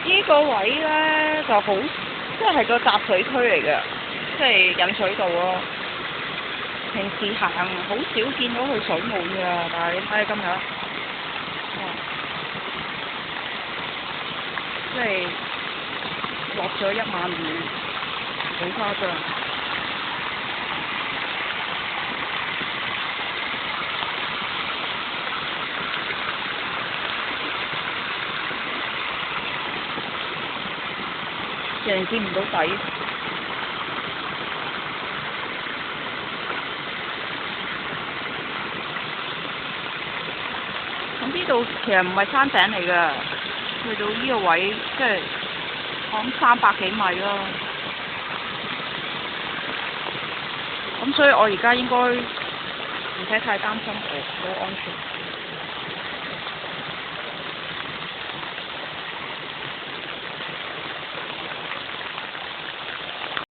呢個位咧就好，即係個集水區嚟嘅，即係引水道咯。平時行好少見到佢水滿㗎，但係你睇今日，哇！即係落咗1萬雨，好誇張。人見唔到底。咁呢度其實唔係山頂嚟㗎，去到呢個位即係我諗300幾米咯。咁所以我而家應該唔使太擔心我安全。